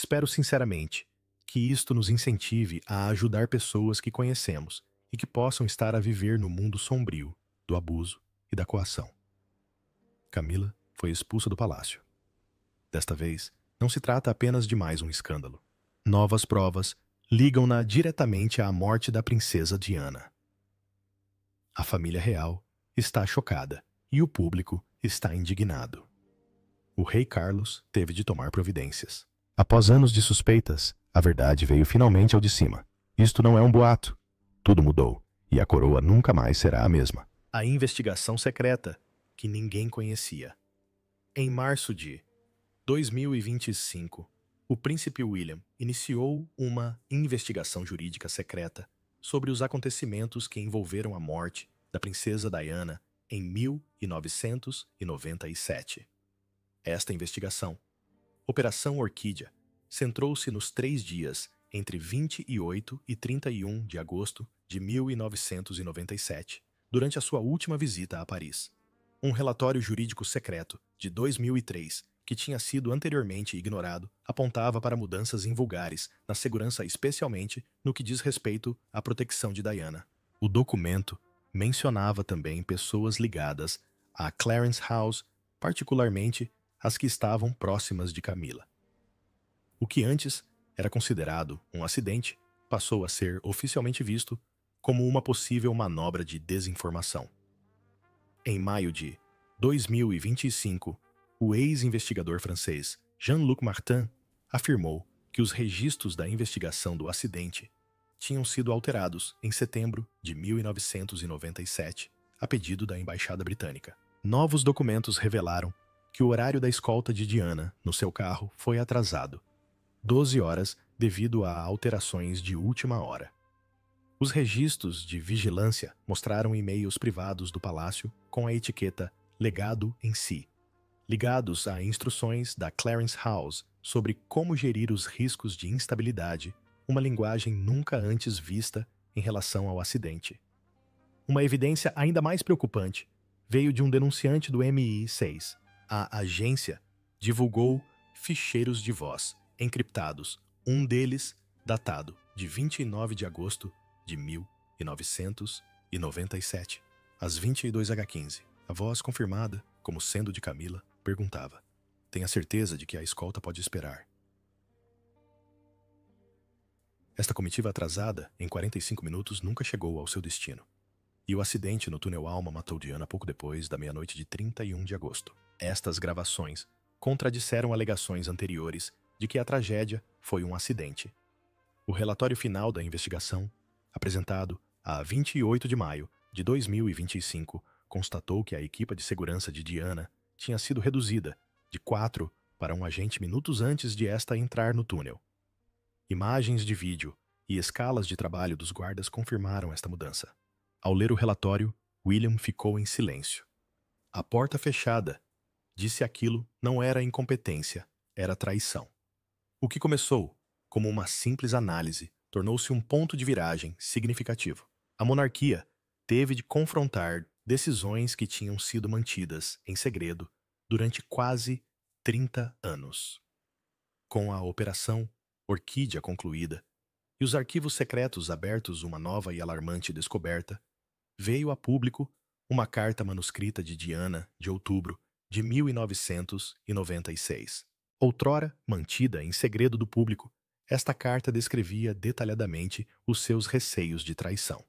Espero sinceramente que isto nos incentive a ajudar pessoas que conhecemos e que possam estar a viver no mundo sombrio do abuso e da coação. Camila foi expulsa do palácio. Desta vez, não se trata apenas de mais um escândalo. Novas provas ligam-na diretamente à morte da princesa Diana. A família real está chocada e o público está indignado. O rei Carlos teve de tomar providências. Após anos de suspeitas, a verdade veio finalmente ao de cima. Isto não é um boato. Tudo mudou, e a coroa nunca mais será a mesma. A investigação secreta, que ninguém conhecia. Em março de 2025, o príncipe William iniciou uma investigação jurídica secreta sobre os acontecimentos que envolveram a morte da princesa Diana em 1997. Esta investigação, Operação Orquídea, centrou-se nos 3 dias entre 28 e 31 de agosto de 1997, durante a sua última visita a Paris. Um relatório jurídico secreto de 2003, que tinha sido anteriormente ignorado, apontava para mudanças invulgares na segurança, especialmente no que diz respeito à proteção de Diana. O documento mencionava também pessoas ligadas a Clarence House, particularmente as que estavam próximas de Camila. O que antes era considerado um acidente passou a ser oficialmente visto como uma possível manobra de desinformação. Em maio de 2025, o ex-investigador francês Jean-Luc Martin afirmou que os registros da investigação do acidente tinham sido alterados em setembro de 1997, a pedido da Embaixada Britânica. Novos documentos revelaram que o horário da escolta de Diana no seu carro foi atrasado 12 horas devido a alterações de última hora. Os registros de vigilância mostraram e-mails privados do palácio com a etiqueta Legado em si, ligados a instruções da Clarence House sobre como gerir os riscos de instabilidade, uma linguagem nunca antes vista em relação ao acidente. Uma evidência ainda mais preocupante veio de um denunciante do MI6. A agência divulgou ficheiros de voz encriptados, um deles datado de 29 de agosto de 1997, às 22h15. A voz, confirmada como sendo de Camila, perguntava: "Tenha certeza de que a escolta pode esperar?" Esta comitiva atrasada, em 45 minutos, nunca chegou ao seu destino. E o acidente no túnel Alma matou Diana pouco depois da meia-noite de 31 de agosto. Estas gravações contradisseram alegações anteriores de que a tragédia foi um acidente. O relatório final da investigação, apresentado a 28 de maio de 2025, constatou que a equipe de segurança de Diana tinha sido reduzida de 4 para um agente minutos antes de esta entrar no túnel. Imagens de vídeo e escalas de trabalho dos guardas confirmaram esta mudança. Ao ler o relatório, William ficou em silêncio. A porta fechada disse aquilo não era incompetência, era traição. O que começou como uma simples análise tornou-se um ponto de viragem significativo. A monarquia teve de confrontar decisões que tinham sido mantidas em segredo durante quase 30 anos. Com a Operação Orquídea concluída e os arquivos secretos abertos, uma nova e alarmante descoberta, veio a público uma carta manuscrita de Diana de outubro de 1996. Outrora mantida em segredo do público, esta carta descrevia detalhadamente os seus receios de traição.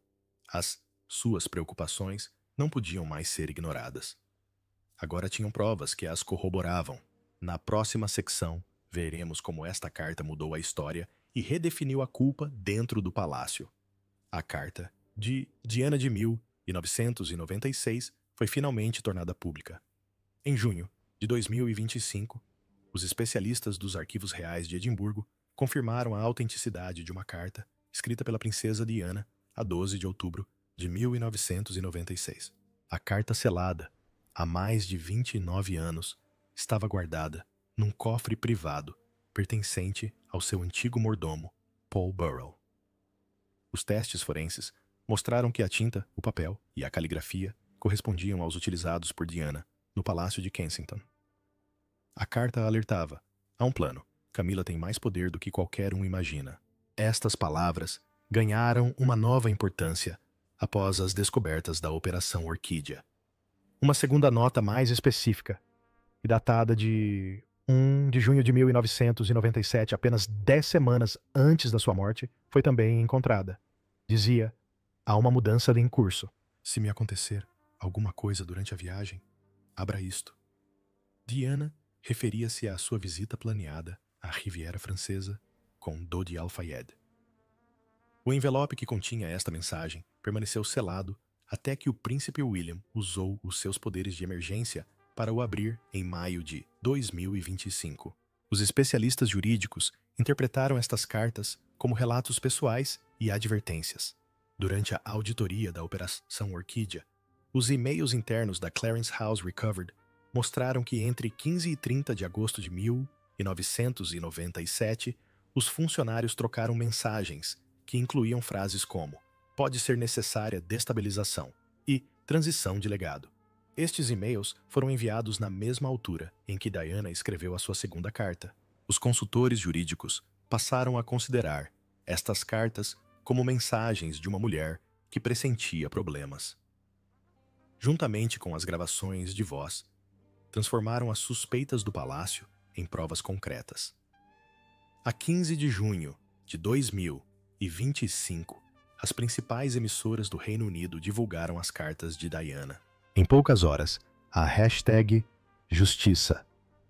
As suas preocupações não podiam mais ser ignoradas. Agora tinham provas que as corroboravam. Na próxima secção, veremos como esta carta mudou a história e redefiniu a culpa dentro do palácio. A carta de Diana de 1996 foi finalmente tornada pública. Em junho de 2025, os especialistas dos Arquivos Reais de Edimburgo confirmaram a autenticidade de uma carta escrita pela princesa Diana a 12 de outubro de 1996. A carta selada, há mais de 29 anos, estava guardada num cofre privado pertencente ao seu antigo mordomo, Paul Burrell. Os testes forenses mostraram que a tinta, o papel e a caligrafia correspondiam aos utilizados por Diana no Palácio de Kensington. A carta alertava: há um plano. Camila tem mais poder do que qualquer um imagina. Estas palavras ganharam uma nova importância após as descobertas da Operação Orquídea. Uma segunda nota mais específica, e datada de 1 de junho de 1997, apenas 10 semanas antes da sua morte, foi também encontrada. Dizia: há uma mudança em curso. Se me acontecer alguma coisa durante a viagem, abra isto. Diana referia-se à sua visita planeada à Riviera Francesa com Dodi Al-Fayed. O envelope que continha esta mensagem permaneceu selado até que o príncipe William usou os seus poderes de emergência para o abrir em maio de 2025. Os especialistas jurídicos interpretaram estas cartas como relatos pessoais e advertências. Durante a auditoria da Operação Orquídea, os e-mails internos da Clarence House Recovered mostraram que entre 15 e 30 de agosto de 1997, os funcionários trocaram mensagens que incluíam frases como "pode ser necessária destabilização" e "transição de legado". Estes e-mails foram enviados na mesma altura em que Diana escreveu a sua segunda carta. Os consultores jurídicos passaram a considerar estas cartas como mensagens de uma mulher que pressentia problemas. Juntamente com as gravações de voz, transformaram as suspeitas do palácio em provas concretas. A 15 de junho de 2025, as principais emissoras do Reino Unido divulgaram as cartas de Diana. Em poucas horas, a hashtag Justiça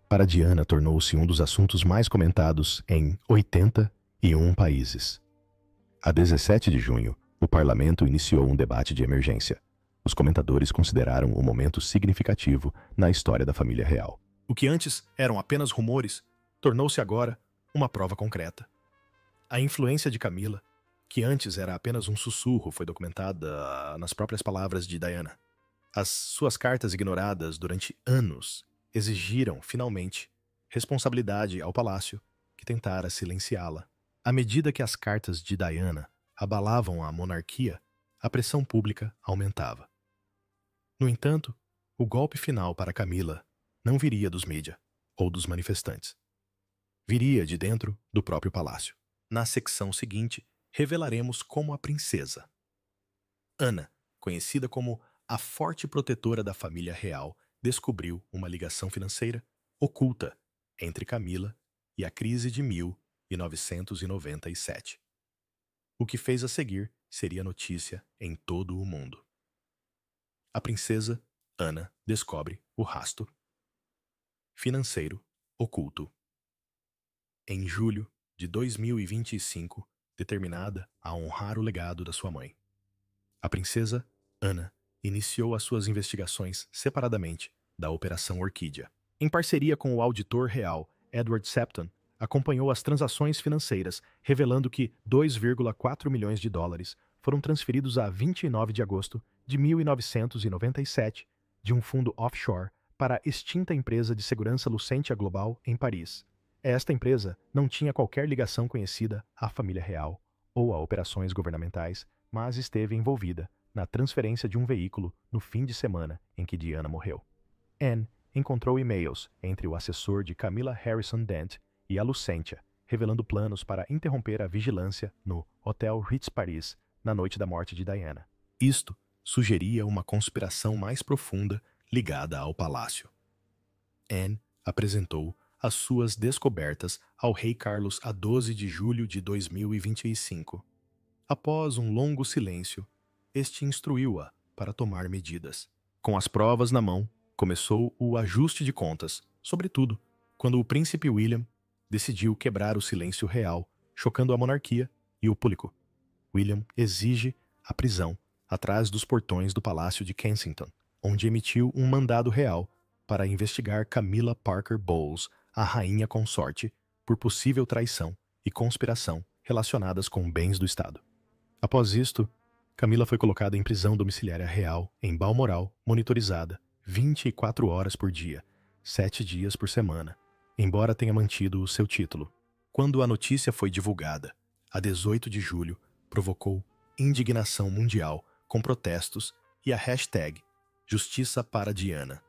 para Diana tornou-se um dos assuntos mais comentados em 81 países. A 17 de junho, o parlamento iniciou um debate de emergência. Os comentadores consideraram um momento significativo na história da família real. O que antes eram apenas rumores, tornou-se agora uma prova concreta. A influência de Camila, que antes era apenas um sussurro, foi documentada nas próprias palavras de Diana. As suas cartas ignoradas durante anos exigiram, finalmente, responsabilidade ao palácio, que tentara silenciá-la. À medida que as cartas de Diana abalavam a monarquia, a pressão pública aumentava. No entanto, o golpe final para Camila não viria dos mídia ou dos manifestantes. Viria de dentro do próprio palácio. Na secção seguinte, revelaremos como a princesa Ana, conhecida como a forte protetora da família real, descobriu uma ligação financeira oculta entre Camila e a crise de 1997. O que fez a seguir seria notícia em todo o mundo. A princesa Ana descobre o rastro financeiro oculto. Em julho de 2025, determinada a honrar o legado da sua mãe, a princesa Ana iniciou as suas investigações separadamente da Operação Orquídea. Em parceria com o auditor real Edward Septon, acompanhou as transações financeiras, revelando que 2,4 milhões de dólares foram transferidos a 29 de agosto de 1997 de um fundo offshore para a extinta empresa de segurança Lucentia Global em Paris. Esta empresa não tinha qualquer ligação conhecida à família real ou a operações governamentais, mas esteve envolvida na transferência de um veículo no fim de semana em que Diana morreu. Anne encontrou e-mails entre o assessor de Camilla Harrison Dent e a Lucentia, revelando planos para interromper a vigilância no Hotel Ritz Paris na noite da morte de Diana. Isto sugeria uma conspiração mais profunda ligada ao palácio. Anne apresentou as suas descobertas ao rei Carlos a 12 de julho de 2025. Após um longo silêncio, este instruiu-a para tomar medidas. Com as provas na mão, começou o ajuste de contas, sobretudo quando o príncipe William decidiu quebrar o silêncio real, chocando a monarquia e o público. William exige a prisão atrás dos portões do Palácio de Kensington, onde emitiu um mandado real para investigar Camilla Parker Bowles, a rainha consorte, por possível traição e conspiração relacionadas com bens do Estado. Após isto, Camilla foi colocada em prisão domiciliária real em Balmoral, monitorizada 24 horas por dia, 7 dias por semana, embora tenha mantido o seu título. Quando a notícia foi divulgada, a 18 de julho, provocou indignação mundial com protestos e a hashtag Justiça para Diana.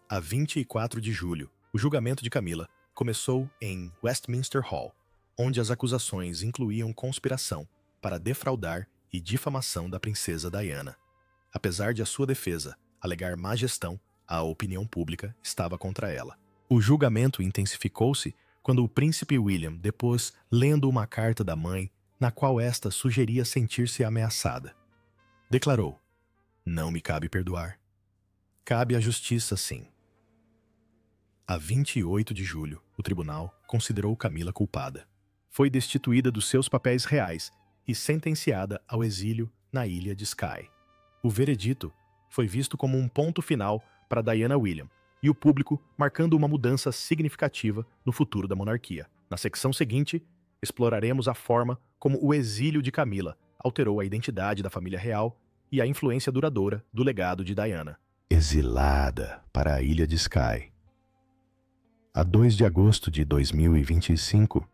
A 24 de julho, o julgamento de Camilla começou em Westminster Hall, onde as acusações incluíam conspiração para defraudar e difamação da princesa Diana. Apesar de a sua defesa alegar má gestão, a opinião pública estava contra ela. O julgamento intensificou-se quando o príncipe William depôs lendo uma carta da mãe na qual esta sugeria sentir-se ameaçada. Declarou: "Não me cabe perdoar. Cabe à justiça, sim." A 28 de julho, o tribunal considerou Camila culpada. Foi destituída dos seus papéis reais e sentenciada ao exílio na ilha de Skye. O veredito foi visto como um ponto final para Diana William e o público marcando uma mudança significativa no futuro da monarquia. Na secção seguinte, exploraremos a forma como o exílio de Camila alterou a identidade da família real e a influência duradoura do legado de Diana. Exilada para a ilha de Skye. A 2 de agosto de 2025,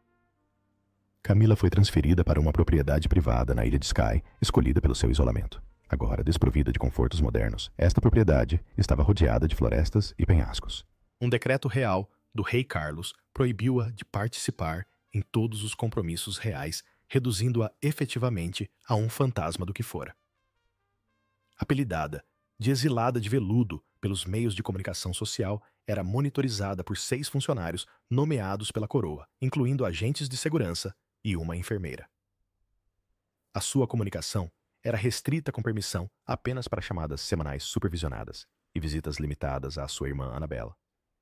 Camila foi transferida para uma propriedade privada na ilha de Skye, escolhida pelo seu isolamento. Agora desprovida de confortos modernos, esta propriedade estava rodeada de florestas e penhascos. Um decreto real do rei Carlos proibiu-a de participar em todos os compromissos reais, reduzindo-a efetivamente a um fantasma do que fora. Apelidada de exilada de veludo pelos meios de comunicação social, era monitorizada por 6 funcionários nomeados pela coroa, incluindo agentes de segurança e uma enfermeira. A sua comunicação era restrita com permissão apenas para chamadas semanais supervisionadas e visitas limitadas à sua irmã Annabella,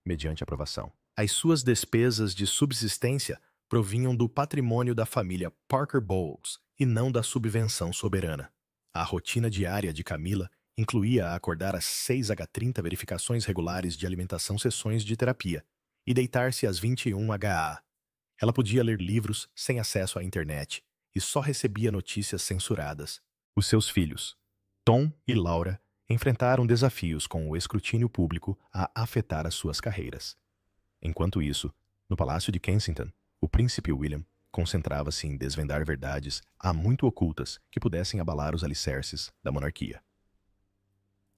mediante aprovação. As suas despesas de subsistência provinham do patrimônio da família Parker Bowles e não da subvenção soberana. A rotina diária de Camila incluía acordar às 6h30 verificações regulares de alimentação, sessões de terapia e deitar-se às 21h. Ela podia ler livros sem acesso à internet e só recebia notícias censuradas. Os seus filhos, Tom e Laura, enfrentaram desafios com o escrutínio público a afetar as suas carreiras. Enquanto isso, no Palácio de Kensington, o príncipe William concentrava-se em desvendar verdades há muito ocultas que pudessem abalar os alicerces da monarquia.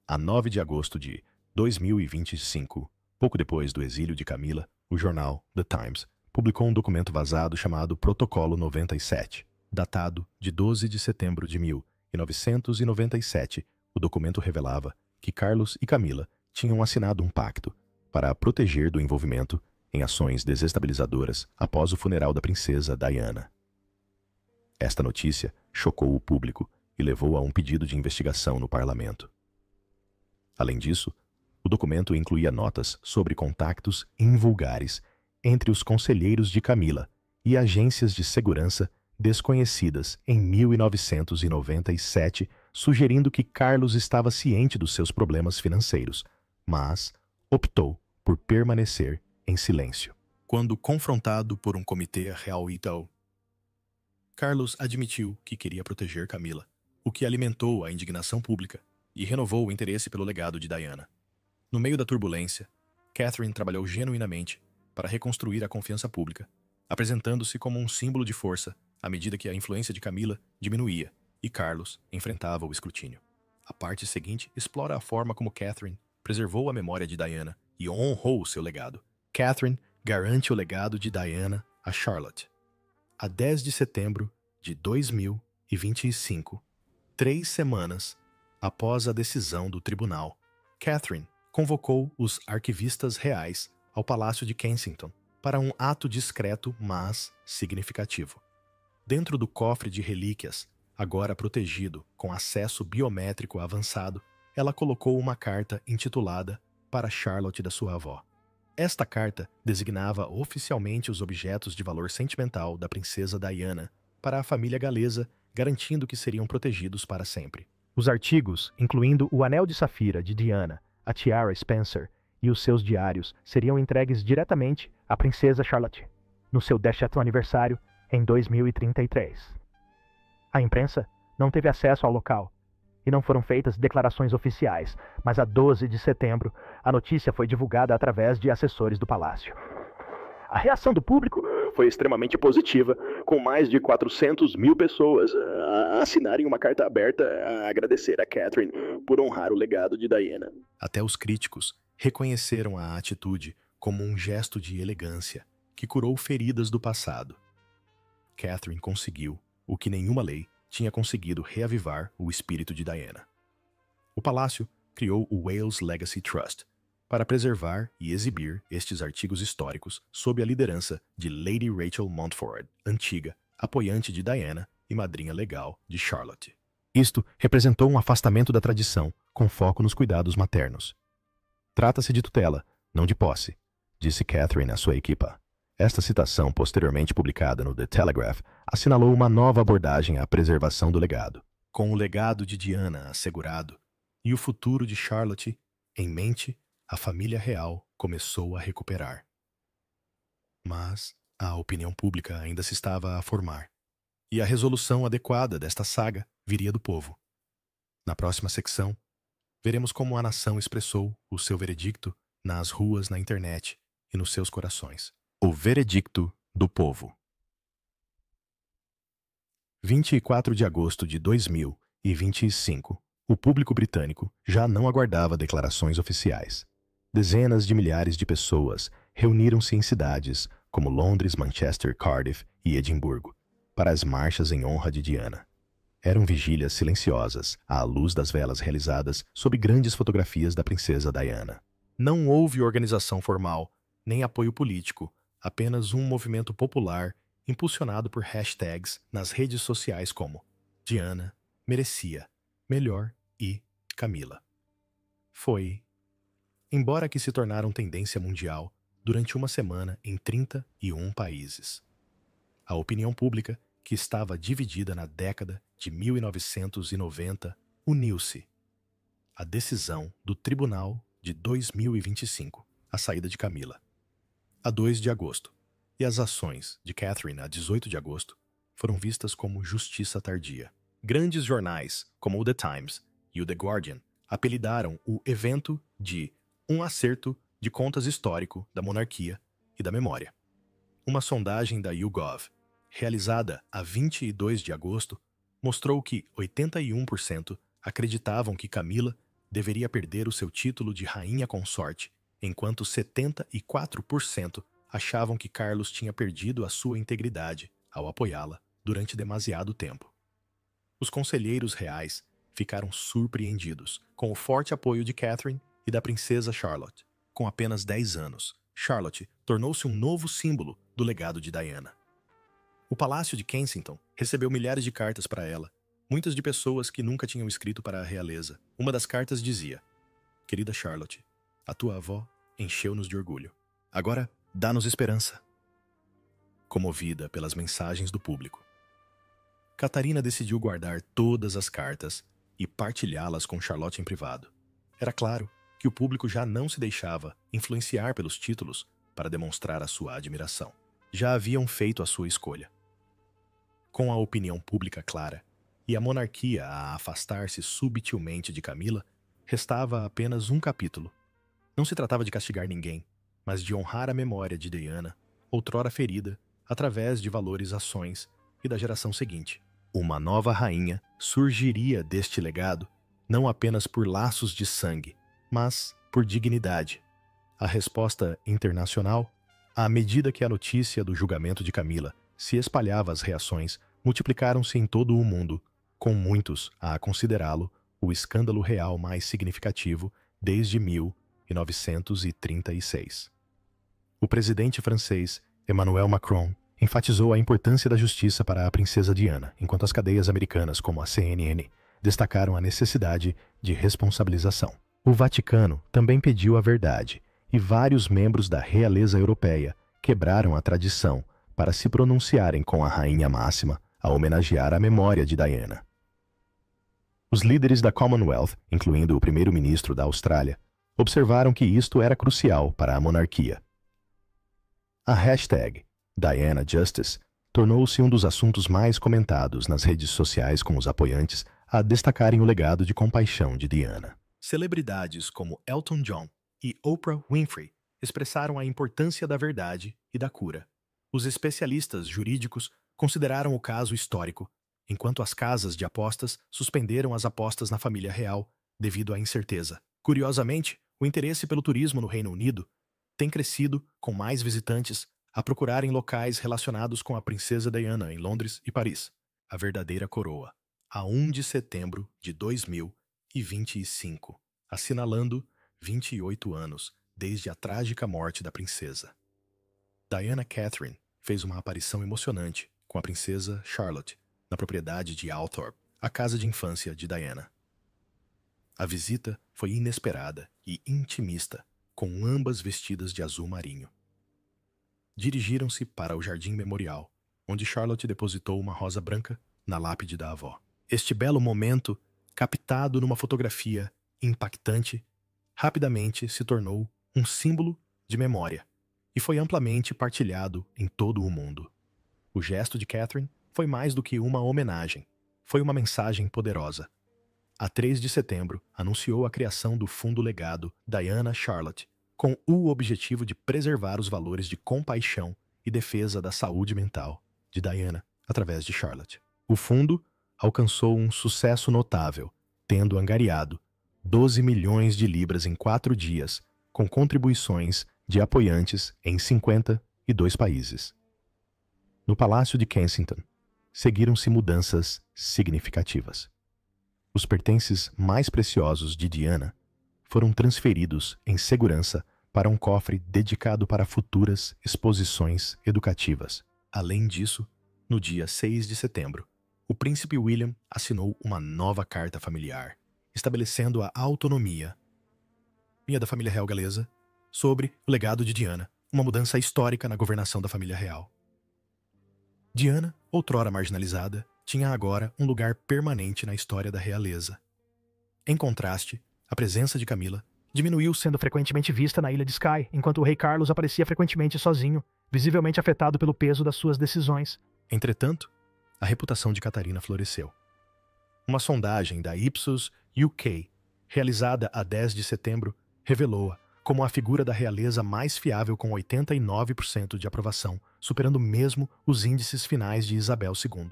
A 9 de agosto de 2025, pouco depois do exílio de Camila, o jornal The Times publicou um documento vazado chamado Protocolo 97, datado de 12 de setembro de 1997. O documento revelava que Carlos e Camila tinham assinado um pacto para a proteger do envolvimento em ações desestabilizadoras após o funeral da princesa Diana. Esta notícia chocou o público e levou a um pedido de investigação no parlamento. Além disso, o documento incluía notas sobre contactos invulgares entre os conselheiros de Camila e agências de segurança desconhecidas em 1997, sugerindo que Carlos estava ciente dos seus problemas financeiros, mas optou por permanecer em silêncio. Quando confrontado por um comitê real Itaú, Carlos admitiu que queria proteger Camila, o que alimentou a indignação pública e renovou o interesse pelo legado de Diana. No meio da turbulência, Catherine trabalhou genuinamente para reconstruir a confiança pública, apresentando-se como um símbolo de força à medida que a influência de Camila diminuía e Carlos enfrentava o escrutínio. A parte seguinte explora a forma como Catherine preservou a memória de Diana e honrou o seu legado. Catherine garante o legado de Diana a Charlotte. A 10 de setembro de 2025, 3 semanas após a decisão do tribunal, Catherine convocou os arquivistas reais ao Palácio de Kensington para um ato discreto, mas significativo. Dentro do cofre de relíquias, agora protegido com acesso biométrico avançado, ela colocou uma carta intitulada "Para Charlotte da sua avó". Esta carta designava oficialmente os objetos de valor sentimental da princesa Diana para a família galesa, garantindo que seriam protegidos para sempre. Os artigos, incluindo o anel de safira de Diana, a tiara Spencer e os seus diários, seriam entregues diretamente à princesa Charlotte, no seu 10º aniversário, em 2033. A imprensa não teve acesso ao local e não foram feitas declarações oficiais, mas a 12 de setembro a notícia foi divulgada através de assessores do palácio. A reação do público foi extremamente positiva, com mais de 400 mil pessoas a assinarem uma carta aberta a agradecer a Catherine por honrar o legado de Diana. Até os críticos reconheceram a atitude como um gesto de elegância que curou feridas do passado. Catherine conseguiu o que nenhuma lei tinha conseguido: reavivar o espírito de Diana. O palácio criou o Wales Legacy Trust para preservar e exibir estes artigos históricos sob a liderança de Lady Rachel Montfort, antiga apoiante de Diana e madrinha legal de Charlotte. Isto representou um afastamento da tradição, com foco nos cuidados maternos. Trata-se de tutela, não de posse, disse Catherine à sua equipa. Esta citação, posteriormente publicada no The Telegraph, assinalou uma nova abordagem à preservação do legado. Com o legado de Diana assegurado e o futuro de Charlotte em mente, a família real começou a recuperar. Mas a opinião pública ainda se estava a formar, e a resolução adequada desta saga viria do povo. Na próxima secção, veremos como a nação expressou o seu veredicto nas ruas, na internet e nos seus corações. O veredicto do povo. 24 de agosto de 2025. O público britânico já não aguardava declarações oficiais. Dezenas de milhares de pessoas reuniram-se em cidades como Londres, Manchester, Cardiff e Edimburgo para as marchas em honra de Diana. Eram vigílias silenciosas, à luz das velas realizadas sob grandes fotografias da princesa Diana. Não houve organização formal, nem apoio político, apenas um movimento popular impulsionado por hashtags nas redes sociais como Diana merecia, melhor e Camila. Foi, embora que se tornaram tendência mundial durante uma semana em 31 países. A opinião pública, que estava dividida na década de 1990, uniu-se. A decisão do Tribunal de 2025, a saída de Camila, a 2 de agosto, e as ações de Catherine a 18 de agosto foram vistas como justiça tardia. Grandes jornais, como o The Times e o The Guardian, apelidaram o evento de um acerto de contas histórico da monarquia e da memória. Uma sondagem da YouGov, realizada a 22 de agosto, mostrou que 81% acreditavam que Camila deveria perder o seu título de rainha consorte, enquanto 74% achavam que Carlos tinha perdido a sua integridade ao apoiá-la durante demasiado tempo. Os conselheiros reais ficaram surpreendidos com o forte apoio de Catherine e da princesa Charlotte. Com apenas 10 anos, Charlotte tornou-se um novo símbolo do legado de Diana. O Palácio de Kensington recebeu milhares de cartas para ela, muitas de pessoas que nunca tinham escrito para a realeza. Uma das cartas dizia: "Querida Charlotte, a tua avó encheu-nos de orgulho. Agora, dá-nos esperança." Comovida pelas mensagens do público, Catarina decidiu guardar todas as cartas e partilhá-las com Charlotte em privado. Era claro que o público já não se deixava influenciar pelos títulos para demonstrar a sua admiração. Já haviam feito a sua escolha. Com a opinião pública clara e a monarquia a afastar-se subtilmente de Camila, restava apenas um capítulo. Não se tratava de castigar ninguém, mas de honrar a memória de Diana, outrora ferida, através de valores, ações e da geração seguinte. Uma nova rainha surgiria deste legado, não apenas por laços de sangue, mas por dignidade. A resposta internacional, à medida que a notícia do julgamento de Camila se espalhava, as reações multiplicaram-se em todo o mundo, com muitos a considerá-lo o escândalo real mais significativo desde 1936. O presidente francês Emmanuel Macron enfatizou a importância da justiça para a princesa Diana, enquanto as cadeias americanas, como a CNN, destacaram a necessidade de responsabilização. O Vaticano também pediu a verdade, e vários membros da realeza europeia quebraram a tradição para se pronunciarem com a rainha máxima a homenagear a memória de Diana. Os líderes da Commonwealth, incluindo o primeiro-ministro da Austrália, observaram que isto era crucial para a monarquia. A hashtag Diana Justice tornou-se um dos assuntos mais comentados nas redes sociais, com os apoiantes a destacarem o legado de compaixão de Diana. Celebridades como Elton John e Oprah Winfrey expressaram a importância da verdade e da cura. Os especialistas jurídicos consideraram o caso histórico, enquanto as casas de apostas suspenderam as apostas na família real devido à incerteza. Curiosamente, o interesse pelo turismo no Reino Unido tem crescido com mais visitantes a procurarem locais relacionados com a princesa Diana em Londres e Paris. A verdadeira coroa, a 1 de setembro de 2025, assinalando 28 anos desde a trágica morte da princesa. Diana Catherine fez uma aparição emocionante com a princesa Charlotte na propriedade de Althorp, a casa de infância de Diana. A visita foi inesperada e intimista, com ambas vestidas de azul marinho. Dirigiram-se para o Jardim Memorial, onde Charlotte depositou uma rosa branca na lápide da avó. Este belo momento, captado numa fotografia impactante, rapidamente se tornou um símbolo de memória e foi amplamente partilhado em todo o mundo. O gesto de Catherine foi mais do que uma homenagem, foi uma mensagem poderosa. A 3 de setembro, anunciou a criação do Fundo Legado Diana Charlotte, com o objetivo de preservar os valores de compaixão e defesa da saúde mental de Diana através de Charlotte. O fundo alcançou um sucesso notável, tendo angariado 12 milhões de libras em 4 dias, com contribuições de apoiantes em 52 países. No Palácio de Kensington, seguiram-se mudanças significativas. Os pertences mais preciosos de Diana foram transferidos em segurança para um cofre dedicado para futuras exposições educativas. Além disso, no dia 6 de setembro, o príncipe William assinou uma nova carta familiar, estabelecendo a autonomia da família real galesa sobre o legado de Diana, uma mudança histórica na governação da família real. Diana, outrora marginalizada, tinha agora um lugar permanente na história da realeza. Em contraste, a presença de Camila diminuiu, sendo frequentemente vista na ilha de Skye, enquanto o rei Carlos aparecia frequentemente sozinho, visivelmente afetado pelo peso das suas decisões. Entretanto, a reputação de Catarina floresceu. Uma sondagem da Ipsos UK, realizada a 10 de setembro, revelou-a como a figura da realeza mais fiável, com 89% de aprovação, superando mesmo os índices finais de Isabel II.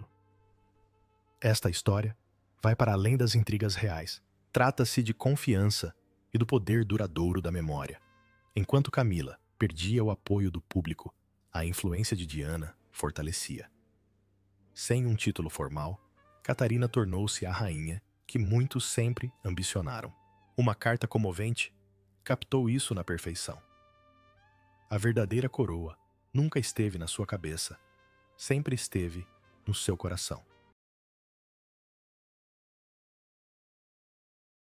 Esta história vai para além das intrigas reais. Trata-se de confiança e do poder duradouro da memória. Enquanto Camila perdia o apoio do público, a influência de Diana fortalecia. Sem um título formal, Catarina tornou-se a rainha que muitos sempre ambicionaram. Uma carta comovente captou isso na perfeição. A verdadeira coroa nunca esteve na sua cabeça, sempre esteve no seu coração.